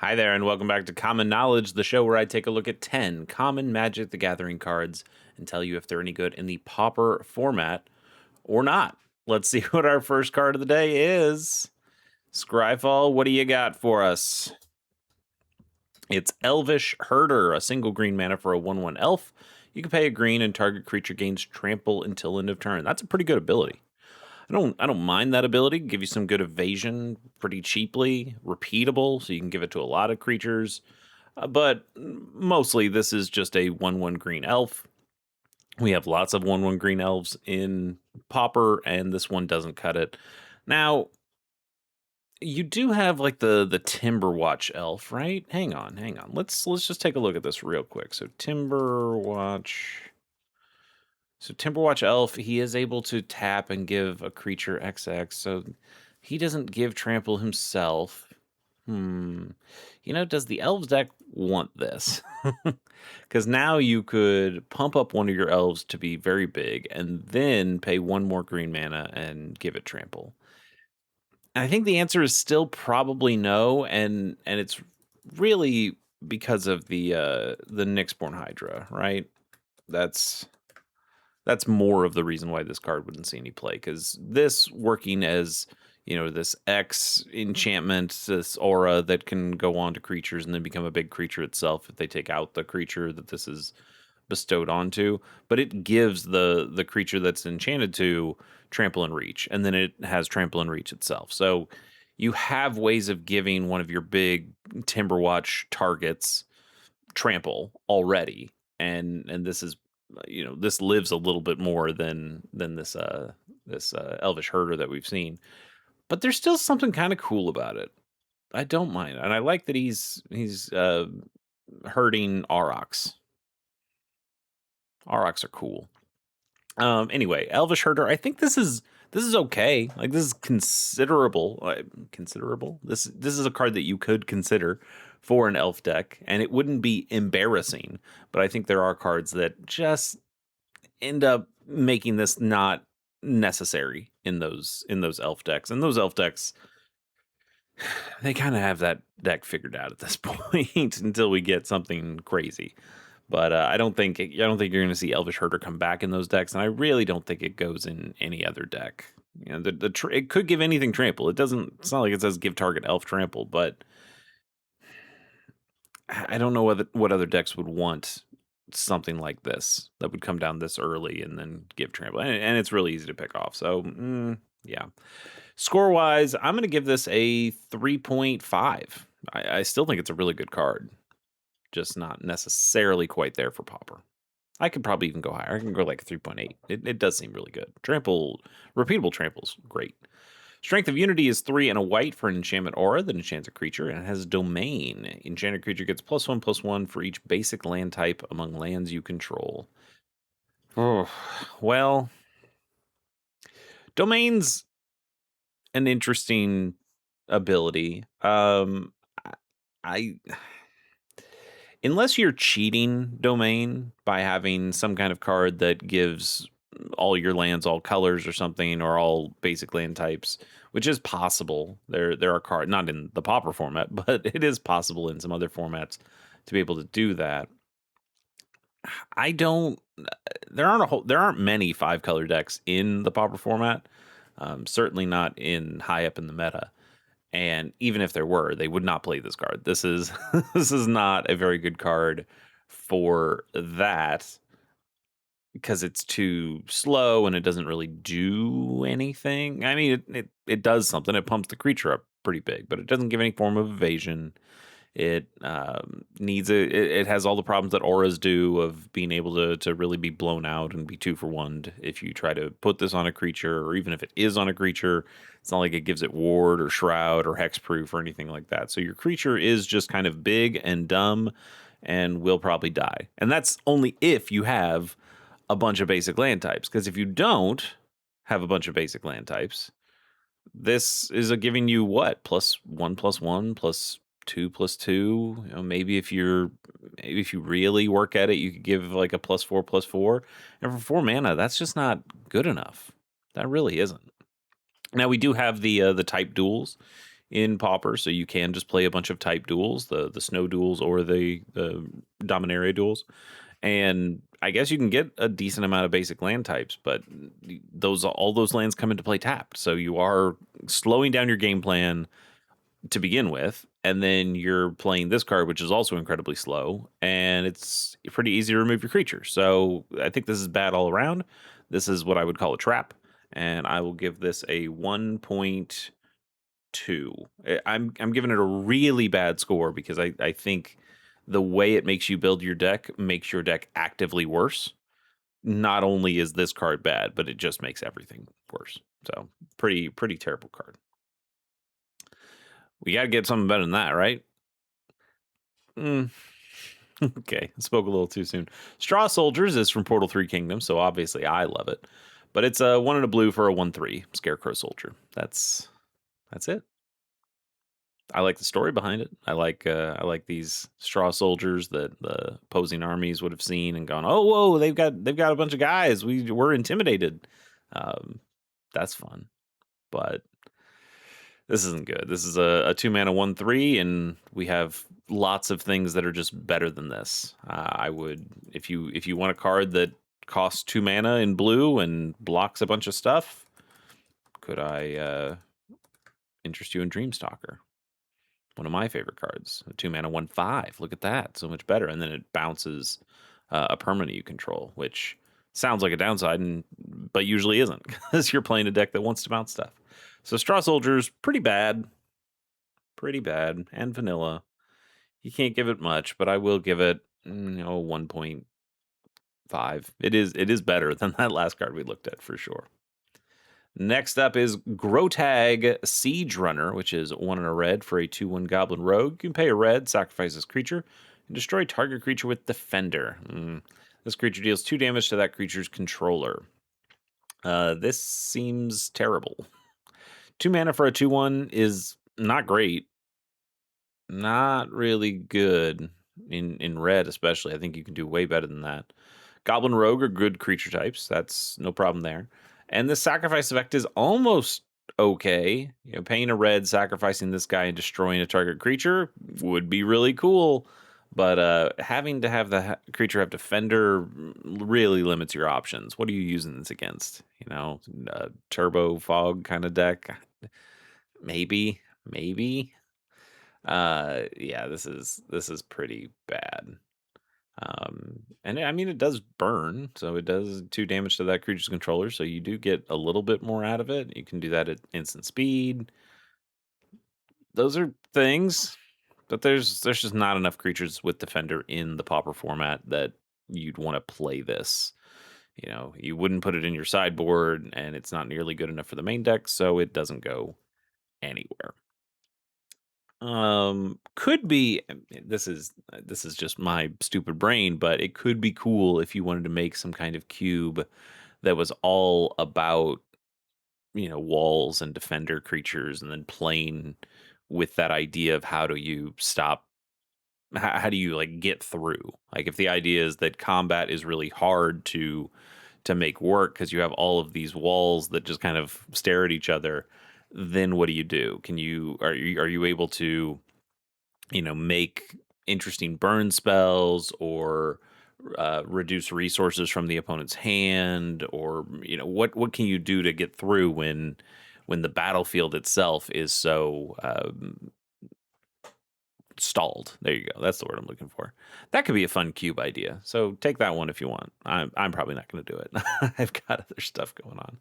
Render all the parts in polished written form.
Hi there, and welcome back to Common Knowledge, the show where I take a look at 10 common Magic the Gathering cards and tell you if they're any good in the Pauper format or not. Let's see what our first card of the day is. Scryfall, what do you got for us? It's Elvish Herder, a single green mana for a 1/1 elf. You can pay a green and target creature gains trample until end of turn. That's a pretty good ability. I don't mind that ability. Give you some good evasion pretty cheaply, repeatable, so you can give it to a lot of creatures. But mostly this is just a 1/1 green elf. We have lots of 1/1 green elves in Pauper, and this one doesn't cut it. Now, you do have like the Timberwatch elf, right? Hang on. Let's just take a look at this real quick. So Timberwatch elf, he is able to tap and give a creature XX, so he doesn't give trample himself. Does the elves deck want this? Because now you could pump up one of your elves to be very big and then pay one more green mana and give it trample. And I think the answer is still probably no, and it's really because of the Nyxborn Hydra, right? That's more of the reason why this card wouldn't see any play, because this working as this X enchantment, this aura that can go on to creatures and then become a big creature itself if they take out the creature that this is bestowed onto, but it gives the creature that's enchanted to trample and reach, and then it has trample and reach itself. So you have ways of giving one of your big Timberwatch targets trample already, and this is this lives a little bit more than this Elvish Herder that we've seen, but there's still something kind of cool about it. I don't mind, and I like that he's herding Aurochs. Aurochs are cool. Anyway, Elvish Herder, I think this is okay. Like, this is considerable. Considerable. This is a card that you could consider for an elf deck, and it wouldn't be embarrassing. But I think there are cards that just end up making this not necessary in those elf decks. And those elf decks, they kind of have that deck figured out at this point until we get something crazy. But I don't think you're going to see Elvish Herder come back in those decks, and I really don't think it goes in any other deck. It could give anything trample. It doesn't. It's not like it says give target elf trample, but I don't know what other decks would want something like this that would come down this early and then give trample, and it's really easy to pick off. So yeah, score wise, I'm going to give this a 3.5. I still think it's a really good card, just not necessarily quite there for Pauper. I could probably even go higher. I can go like 3.8. It does seem really good. Repeatable trample's great. Strength of Unity is 3 and a white for an enchantment aura that enchants a creature, and it has Domain. Enchanted creature gets +1/+1 for each basic land type among lands you control. Oh, well, Domain's an interesting ability. I unless you're cheating Domain by having some kind of card that gives all your lands all colors or something, or all basic land types, which is possible. There are cards, not in the Pauper format, but it is possible in some other formats to be able to do that. I don't. There aren't many 5-color decks in the Pauper format. Certainly not in high up in the meta. And even if there were, they would not play this card. This is this is not a very good card for that, because it's too slow and it doesn't really do anything. I mean, it does something. It pumps the creature up pretty big, but it doesn't give any form of evasion. It it has all the problems that auras do, of being able to really be blown out and be 2-for-1 if you try to put this on a creature, or even if it is on a creature, it's not like it gives it ward or shroud or hexproof or anything like that. So your creature is just kind of big and dumb and will probably die. And that's only if you have a bunch of basic land types, because if you don't have a bunch of basic land types, this is giving you what, +1/+1 +2/2. Maybe if you really work at it, you could give like a +4/+4. And for 4 mana, that's just not good enough. That really isn't. Now we do have the type duels in Pauper, so you can just play a bunch of type duels, the snow duels or the Dominaria duels. And I guess you can get a decent amount of basic land types, but those all those lands come into play tapped. So you are slowing down your game plan to begin with, and then you're playing this card, which is also incredibly slow, and it's pretty easy to remove your creature. So I think this is bad all around. This is what I would call a trap, and I will give this a 1.2. I'm giving it a really bad score because I think the way it makes you build your deck makes your deck actively worse. Not only is this card bad, but it just makes everything worse. So pretty terrible card. We got to get something better than that, right? Mm. Okay, spoke a little too soon. Straw Soldiers is from Portal 3 Kingdom, so obviously I love it. But it's a 1 and a blue for a 1/3 Scarecrow Soldier. That's it. I like the story behind it. I like these straw soldiers that the opposing armies would have seen and gone, "Oh, whoa, they've got a bunch of guys. We're intimidated." Um, that's fun, but this isn't good. This is a 2 mana 1/3, and we have lots of things that are just better than this. I would if you want a card that costs 2 mana in blue and blocks a bunch of stuff, could I interest you in Dreamstalker? One of my favorite cards, a 2 mana 1/5. Look at that, so much better. And then it bounces a permanent you control, which sounds like a downside, but usually isn't because you're playing a deck that wants to bounce stuff. So Straw Soldiers, pretty bad, and vanilla. You can't give it much, but I will give it 1.5. It is better than that last card we looked at for sure. Next up is Grotag Siege Runner, which is 1 and a red for a 2/1 Goblin Rogue. You can pay a red, sacrifice this creature, and destroy target creature with Defender. This creature deals 2 damage to that creature's controller. This seems terrible. 2 mana for a 2/1 is not great. Not really good in red, especially. I think you can do way better than that. Goblin Rogue are good creature types. That's no problem there. And the sacrifice effect is almost okay. Paying a red, sacrificing this guy, and destroying a target creature would be really cool. But having to have the creature have Defender really limits your options. What are you using this against? Turbo Fog kind of deck? Maybe. Yeah, this is pretty bad. And I mean, it does burn, so it does 2 damage to that creature's controller, so you do get a little bit more out of it. You can do that at instant speed. Those are things, but there's just not enough creatures with Defender in the Pauper format that you'd want to play this. You wouldn't put it in your sideboard, and it's not nearly good enough for the main deck, so it doesn't go anywhere. Could be this is just my stupid brain, but it could be cool if you wanted to make some kind of cube that was all about walls and defender creatures, and then playing with that idea of how do you stop, how do you like get through, like if the idea is that combat is really hard to make work because you have all of these walls that just kind of stare at each other, then what do you do? Are you able to make interesting burn spells, or reduce resources from the opponent's hand, or what can you do to get through when the battlefield itself is so stalled? There you go. That's the word I'm looking for. That could be a fun cube idea. So take that one if you want. I'm probably not going to do it. I've got other stuff going on.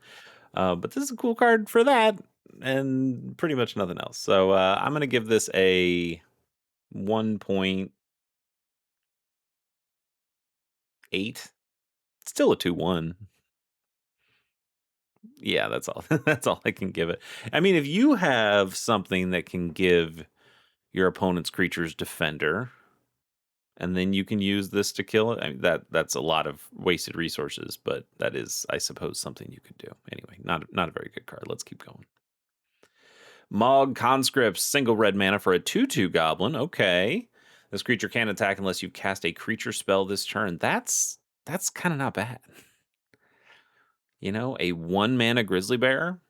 But this is a cool card for that, and pretty much nothing else. So I'm going to give this a 1.8. Still a 2/1. Yeah, that's all. That's all I can give it. I mean, if you have something that can give your opponent's creatures Defender, and then you can use this to kill it, I mean, that's a lot of wasted resources, but that is, I suppose, something you could do. Anyway, not a very good card. Let's keep going. Mog Conscripts, single red mana for a 2/2 goblin. Okay. This creature can't attack unless you cast a creature spell this turn. That's kind of not bad. A 1 mana grizzly bear.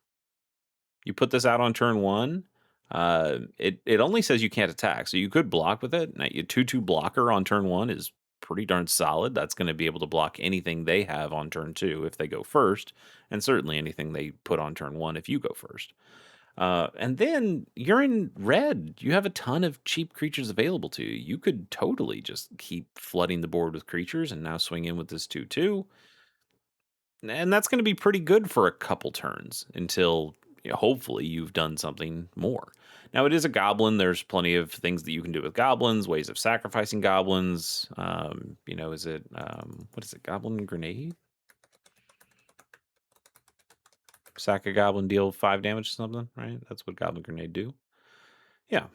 You put this out on turn 1. It only says you can't attack, so you could block with it. Now, your 2/2 blocker on turn 1 is pretty darn solid. That's gonna be able to block anything they have on turn 2 if they go first, and certainly anything they put on turn 1 if you go first. And then you're in red. You have a ton of cheap creatures available to you. You could totally just keep flooding the board with creatures and now swing in with this 2/2. And that's going to be pretty good for a couple turns until hopefully you've done something more. Now, it is a goblin. There's plenty of things that you can do with goblins, ways of sacrificing goblins. Is it, what is it, Goblin Grenade? Sack a goblin, deal 5 damage to something, right? That's what Goblin Grenade do. Yeah.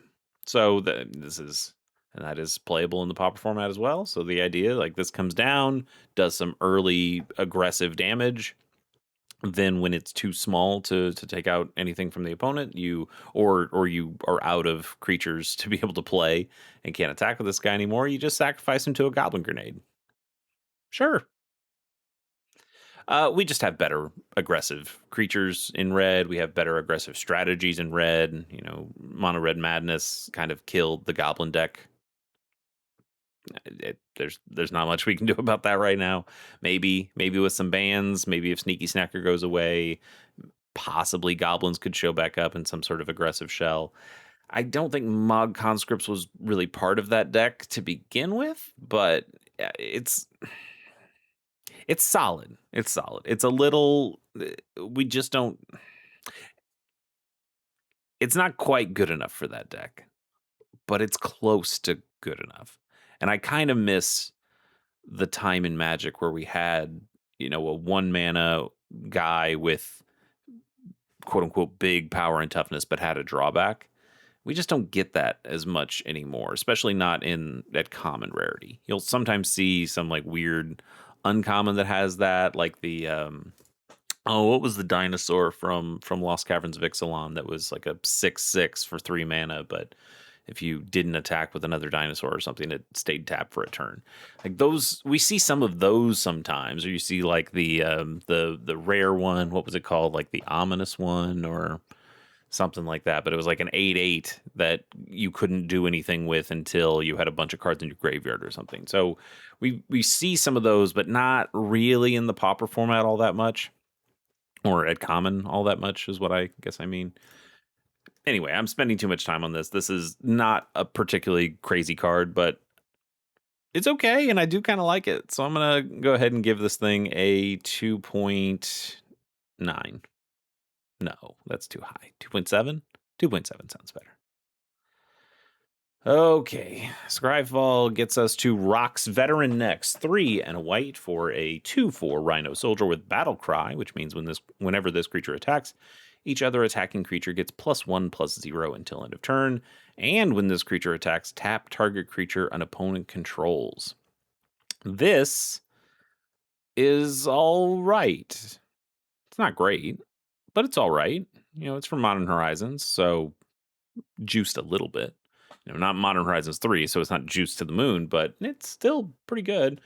So and that is playable in the Pauper format as well. So the idea, like, this comes down, does some early aggressive damage. Then when it's too small to take out anything from the opponent, or you are out of creatures to be able to play and can't attack with this guy anymore, you just sacrifice him to a Goblin Grenade. Sure. We just have better aggressive creatures in red. We have better aggressive strategies in red. Mono red madness kind of killed the goblin deck. There's not much we can do about that right now. Maybe with some bans, maybe if Sneaky Snacker goes away, possibly goblins could show back up in some sort of aggressive shell. I don't think Mog Conscripts was really part of that deck to begin with, but it's solid. It's solid. It's a little. We just don't. It's not quite good enough for that deck, but it's close to good enough. And I kind of miss the time in Magic where we had, a 1 mana guy with quote unquote big power and toughness, but had a drawback. We just don't get that as much anymore, especially not at common rarity. You'll sometimes see some like weird uncommon that has that, like the what was the dinosaur from Lost Caverns of Ixalan that was like a 6/6 for 3 mana, but if you didn't attack with another dinosaur or something, it stayed tapped for a turn. Like those, we see some of those sometimes, or you see like the rare one. What was it called? Like the ominous one, or something like that. But it was like an 8/8 that you couldn't do anything with until you had a bunch of cards in your graveyard or something. So we see some of those, but not really in the Pauper format all that much, or at common all that much is what I guess I mean. Anyway, I'm spending too much time on this. This is not a particularly crazy card, but it's okay, and I do kind of like it. So I'm going to go ahead and give this thing a 2.9. No, that's too high. 2.7? 2.7 sounds better. Okay, Scryfall gets us to Rock's Veteran next. 3 and a white for a 2/4 Rhino Soldier with Battle Cry, which means whenever this creature attacks, each other attacking creature gets +1/+0 until end of turn. And when this creature attacks, tap target creature an opponent controls. This is all right. It's not great, but it's all right. It's from Modern Horizons, so juiced a little bit. Not Modern Horizons 3, so it's not juiced to the moon, but it's still pretty good.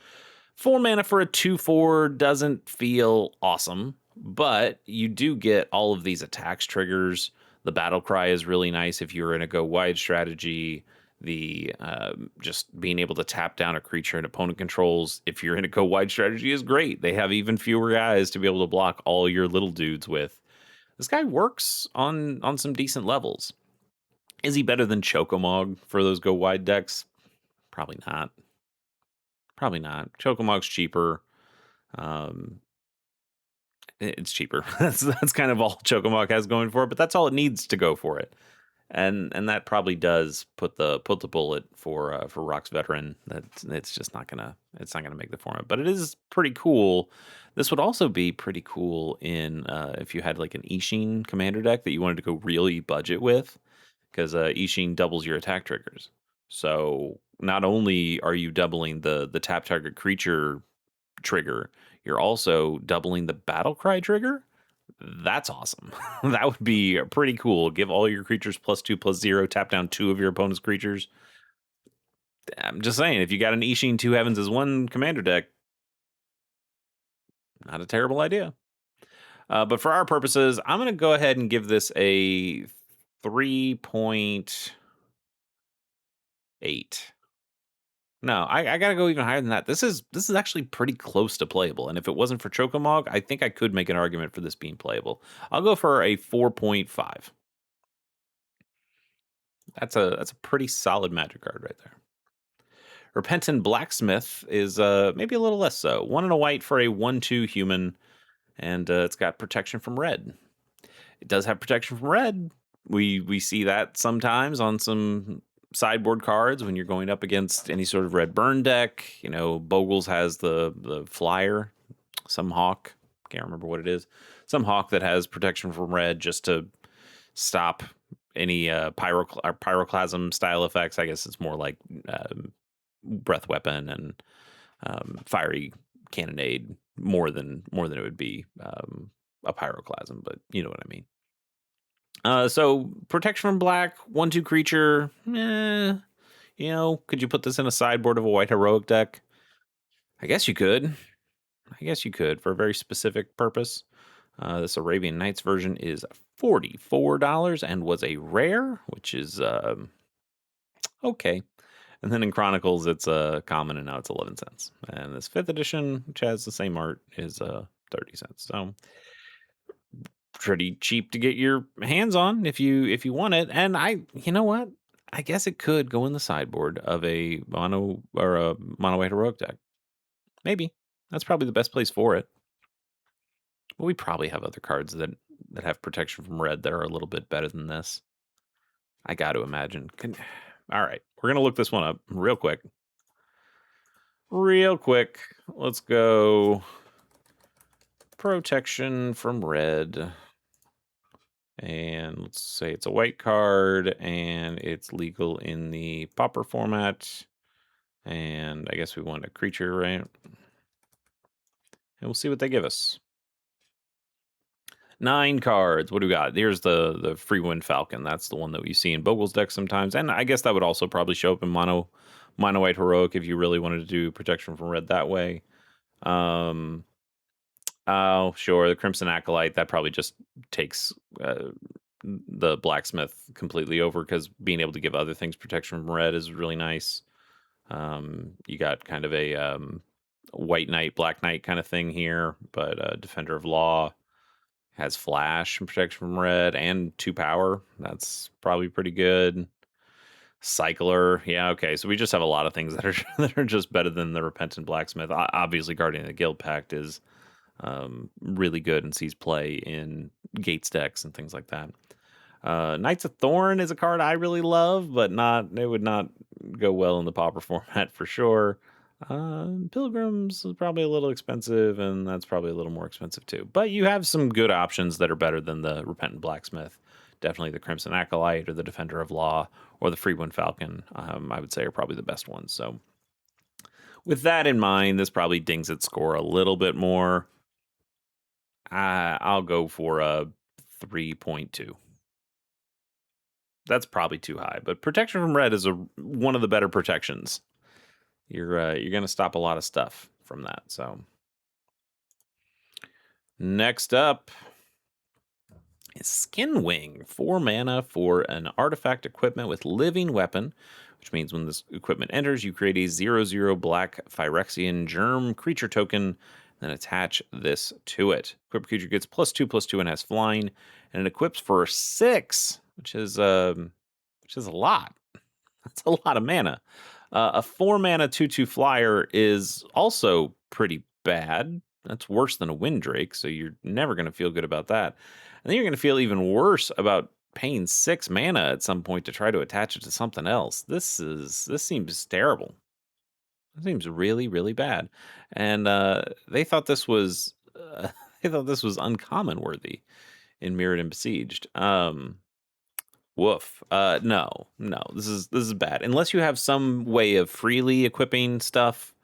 4 mana for a 2/4 doesn't feel awesome, but you do get all of these attacks triggers. The Battle Cry is really nice if you're in a go wide strategy. The just being able to tap down a creature an opponent controls if you're in a go wide strategy is great. They have even fewer guys to be able to block all your little dudes with. This guy works on some decent levels. Is he better than Chocomog for those go wide decks? Probably not. Probably not. Chocomog's cheaper. It's cheaper. That's kind of all Chocomog has going for it, but that's all it needs to go for it. And that probably does put the bullet for Rock's Veteran. It's just not gonna make the format, but it is pretty cool. This would also be pretty cool in if you had like an Ishin commander deck that you wanted to go really budget with, because Ishin doubles your attack triggers. So not only are you doubling the tap target creature trigger, you're also doubling the battle cry trigger. That's awesome. That would be pretty cool. Give all your creatures +2/+0, tap down 2 of your opponent's creatures. I'm just saying, if you got an Ishin 2 Heavens as 1 commander deck, not a terrible idea. But for our purposes, I'm going to go ahead and give this a 3.8. No, I gotta go even higher than that. This is actually pretty close to playable, and if it wasn't for Chocomog, I think I could make an argument for this being playable. I'll go for a 4.5. That's a pretty solid magic card right there. Repentant Blacksmith is maybe a little less so. 1 and a white for a 1/2 human, and it's got protection from red. It does have protection from red. We see that sometimes on some sideboard cards when you're going up against any sort of red burn deck. Bogles has the flyer, some hawk, can't remember what it is, some hawk that has protection from red just to stop any pyroclasm style effects. I guess it's more like breath weapon and fiery cannonade more than it would be a pyroclasm, but you know what I mean. So protection from black, 1/2 creature. Could you put this in a sideboard of a white heroic deck? I guess you could. For a very specific purpose. This Arabian Nights version is $44 and was a rare, which is okay. And then in Chronicles, it's a common, and now it's 11 cents. And this 5th edition, which has the same art, is 30 cents. So pretty cheap to get your hands on if you want it. And you know what? I guess it could go in the sideboard of a mono or a mono white heroic deck. Maybe that's probably the best place for it. But we probably have other cards that have protection from red that are a little bit better than this. I got to imagine. All right, we're gonna look this one up real quick. Let's go protection from red. And let's say it's a white card and it's legal in the Pauper format. And I guess we want a creature, right? And we'll see what they give us. 9 cards. What do we got? Here's the Free Wind Falcon. That's the one that we see in Bogle's deck sometimes. And I guess that would also probably show up in mono white heroic if you really wanted to do protection from red that way. Oh, sure. The Crimson Acolyte, that probably just takes the blacksmith completely over, because being able to give other things protection from red is really nice. You got kind of a white knight, black knight kind of thing here, but Defender of Law has flash and protection from red and 2 power. That's probably pretty good. Cycler, yeah, okay. So we just have a lot of things that are that are just better than the Repentant Blacksmith. Obviously, Guardian of the Guild Pact is really good and sees play in Gates decks and things like that. Knights of Thorn is a card I really love, but it would not go well in the Pauper format for sure. Pilgrims is probably a little expensive, and that's probably a little more expensive too. But you have some good options that are better than the Repentant Blacksmith. Definitely the Crimson Acolyte or the Defender of Law or the Freewind Falcon, I would say, are probably the best ones. So with that in mind, this probably dings its score a little bit more. I'll go for a 3.2. That's probably too high, but protection from red is one of the better protections. You're going to stop a lot of stuff from that. So next up is Skinwing. 4 mana for an artifact equipment with living weapon, which means when this equipment enters, you create a 0/0 black Phyrexian germ creature token, then attach this to it. Equipped creature gets +2/+2 and has flying, and it equips for 6, which is a lot. That's a lot of mana. A 4 mana 2/2 flyer is also pretty bad. That's worse than a Windrake, so you're never going to feel good about that. And then you're going to feel even worse about paying 6 mana at some point to try to attach it to something else. This seems terrible. It seems really, really bad. And they thought this was uncommon worthy in Mirrored and Besieged. Woof. No. This is bad. Unless you have some way of freely equipping stuff,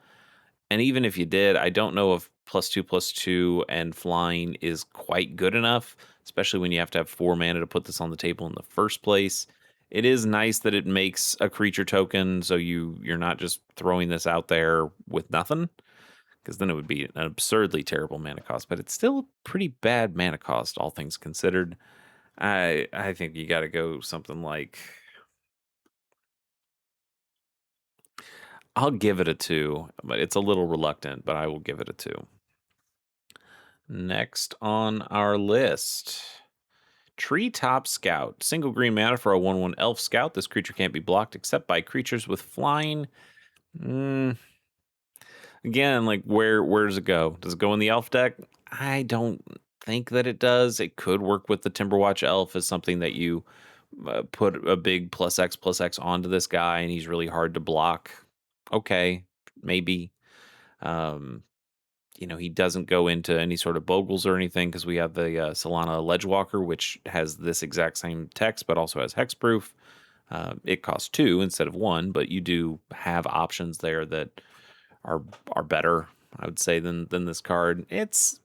and even if you did, I don't know if +2/+2 and flying is quite good enough, especially when you have to have 4 mana to put this on the table in the first place. It is nice that it makes a creature token, so you're not just throwing this out there with nothing, because then it would be an absurdly terrible mana cost. But it's still a pretty bad mana cost, all things considered. I think you got to go something like, I'll give it a 2, but it's a little reluctant, but I will give it a 2. Next on our list, Treetop Scout. Single green mana for a 1/1 elf scout. This creature can't be blocked except by creatures with flying. Again, like where does it go? Does it go in the elf deck? I don't think that it does. It could work with the Timberwatch elf as something that you put a big +X onto this guy, and he's really hard to block. Okay, maybe. Um, he doesn't go into any sort of bogles or anything because we have the Solana Ledgewalker, which has this exact same text but also has hexproof. It costs 2 instead of 1, but you do have options there that are better, I would say, than this card. It's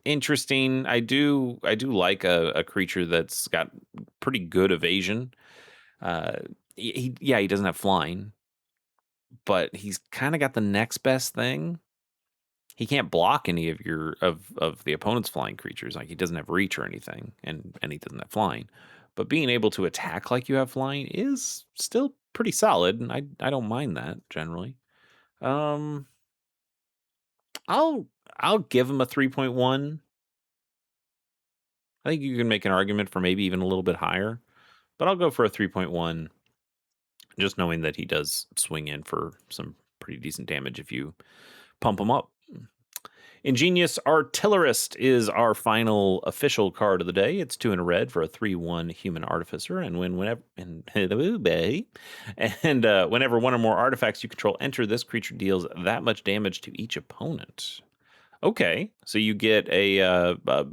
interesting. I do like a creature that's got pretty good evasion. He doesn't have flying, but he's kind of got the next best thing. He can't block any of of the opponent's flying creatures. Like, he doesn't have reach or anything, and he doesn't have flying. But being able to attack like you have flying is still pretty solid, and I don't mind that generally. Um, I'll I'll give him a 3.1. I think you can make an argument for maybe even a little bit higher, but I'll go for a 3.1, just knowing that he does swing in for some pretty decent damage if you pump him up. Ingenious Artillerist is our final official card of the day. It's 2 in a red for a 3/1 human artificer, and whenever one or more artifacts you control enter, this creature deals that much damage to each opponent. Okay, so you get a uh, uh,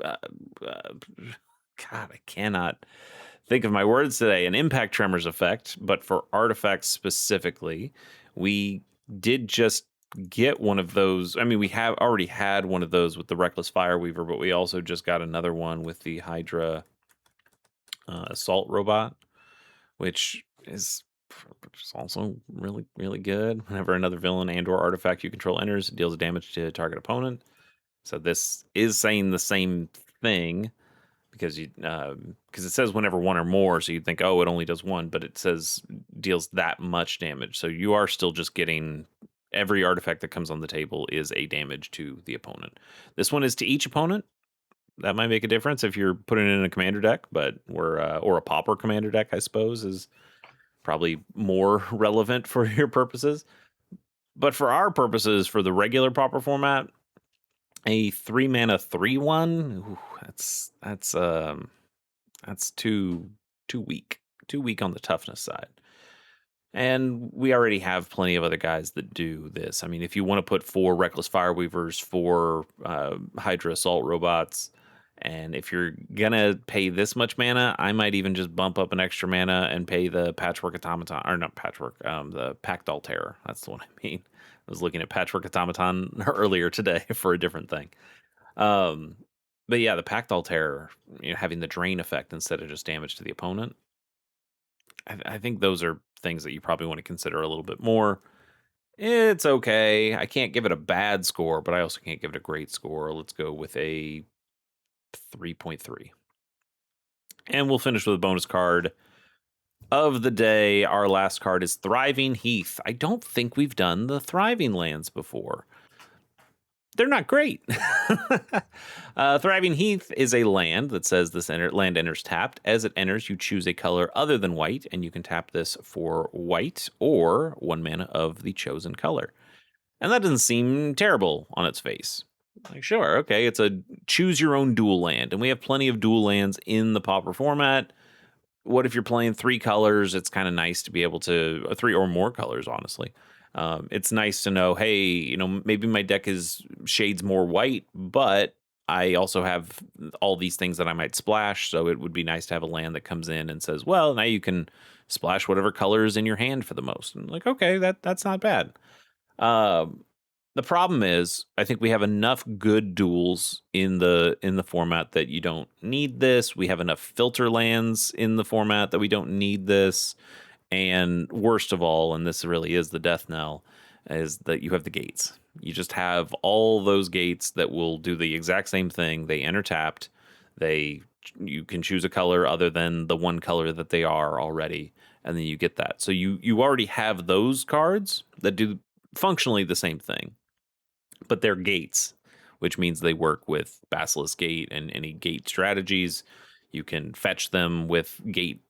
God, I cannot think of my words today. An impact tremors effect, but for artifacts specifically, we did just get one of those. I mean, we have already had one of those with the Reckless Fireweaver, but we also just got another one with the Hydra Assault Robot, which is also really, really good. Whenever another villain and/or artifact you control enters, it deals damage to target opponent. So this is saying the same thing, because it says whenever one or more, so you'd think, oh, it only does one, but it says deals that much damage. So you are still just getting every artifact that comes on the table is a damage to the opponent. This one is to each opponent. That might make a difference if you're putting it in a commander deck, but or a Pauper commander deck, I suppose, is probably more relevant for your purposes. But for our purposes, for the regular Pauper format, a 3-mana 3/1, that's too weak. Too weak on the toughness side. And we already have plenty of other guys that do this. I mean, if you want to put 4 Reckless Fireweavers, 4 Hydra Assault Robots, and if you're gonna pay this much mana, I might even just bump up an extra mana and pay the Patchwork Automaton, or not Patchwork, the Pact Altair. That's the one I mean. I was looking at Patchwork Automaton earlier today for a different thing. But yeah, the Pact Altair, having the drain effect instead of just damage to the opponent, I think those are things that you probably want to consider a little bit more. It's okay. I can't give it a bad score, but I also can't give it a great score. Let's go with a 3.3. And we'll finish with a bonus card of the day. Our last card is Thriving Heath. I don't think we've done the Thriving lands before. They're not great. Thriving Heath is a land that says this land enters tapped. As it enters, you choose a color other than white, and you can tap this for white or 1 mana of the chosen color. And that doesn't seem terrible on its face. Like, sure, okay, it's a choose your own dual land, and we have plenty of dual lands in the Pauper format. What if you're playing 3 colors? It's kind of nice to be able to 3 or more colors, honestly. It's nice to know, hey, maybe my deck is shades more white, but I also have all these things that I might splash. So it would be nice to have a land that comes in and says, well, now you can splash whatever color is in your hand for the most. And like, okay, that's not bad. The problem is, I think we have enough good duels in the format that you don't need this. We have enough filter lands in the format that we don't need this. And worst of all, and this really is the death knell, is that you have the gates. You just have all those gates that will do the exact same thing. They enter tapped. They you can choose a color other than the one color that they are already, and then you get that. So you already have those cards that do functionally the same thing, but they're gates, which means they work with Basilisk Gate and any gate strategies. You can fetch them with gate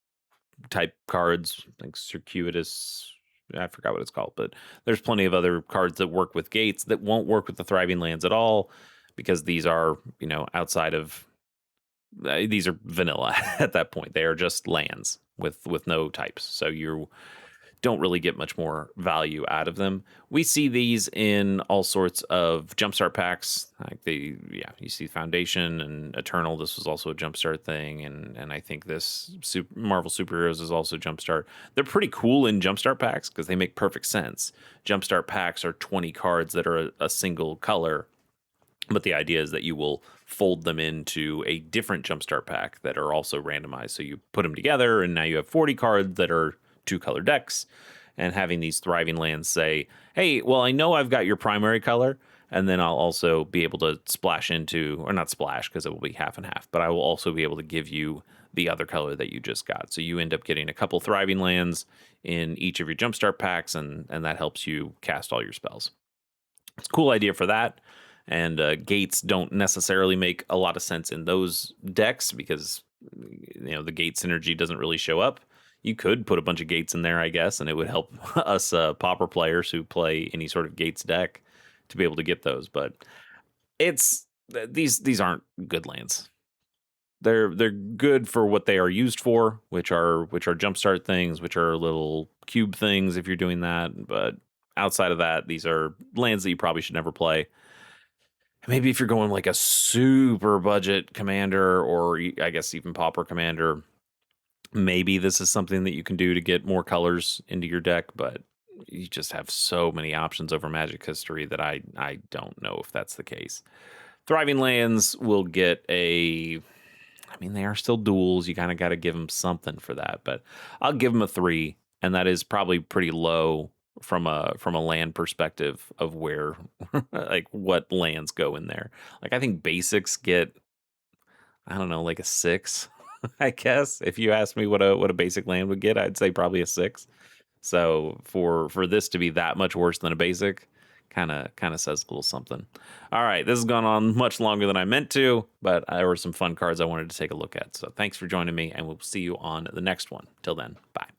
type cards, like circuitous. I forgot what it's called, but there's plenty of other cards that work with gates that won't work with the thriving lands at all, because these are, outside of these are vanilla at that point. They are just lands with no types. So you don't really get much more value out of them. We see these in all sorts of jumpstart packs. Like you see Foundation and Eternal. This was also a jumpstart thing, and I think this Marvel Superheroes is also jumpstart. They're pretty cool in jumpstart packs because they make perfect sense. Jumpstart packs are 20 cards that are a single color, but the idea is that you will fold them into a different jumpstart pack that are also randomized. So you put them together, and now you have 40 cards that are two-color decks, and having these thriving lands say, hey, well, I know I've got your primary color, and then I'll also be able to splash into, or not splash because it will be half and half, but I will also be able to give you the other color that you just got. So you end up getting a couple thriving lands in each of your jumpstart packs, and that helps you cast all your spells. It's a cool idea for that. And gates don't necessarily make a lot of sense in those decks because the gate synergy doesn't really show up. You could put a bunch of gates in there, I guess, and it would help us Pauper players who play any sort of gates deck to be able to get those. But these aren't good lands. They're good for what they are used for, which are jumpstart things, which are little cube things if you're doing that. But outside of that, these are lands that you probably should never play. Maybe if you're going like a super budget commander, or I guess even Pauper commander, maybe this is something that you can do to get more colors into your deck, but you just have so many options over Magic history that I don't know if that's the case. Thriving lands will get they are still duels. You kind of got to give them something for that, but I'll give them a 3, and that is probably pretty low from a land perspective of where like what lands go in there. Like I think basics get, I don't know, like a 6. I guess if you ask me what a basic land would get, I'd say probably a 6. So for this to be that much worse than a basic, kind of says a little something. All right, this has gone on much longer than I meant to, but there were some fun cards I wanted to take a look at. So thanks for joining me, and we'll see you on the next one. Till then, bye.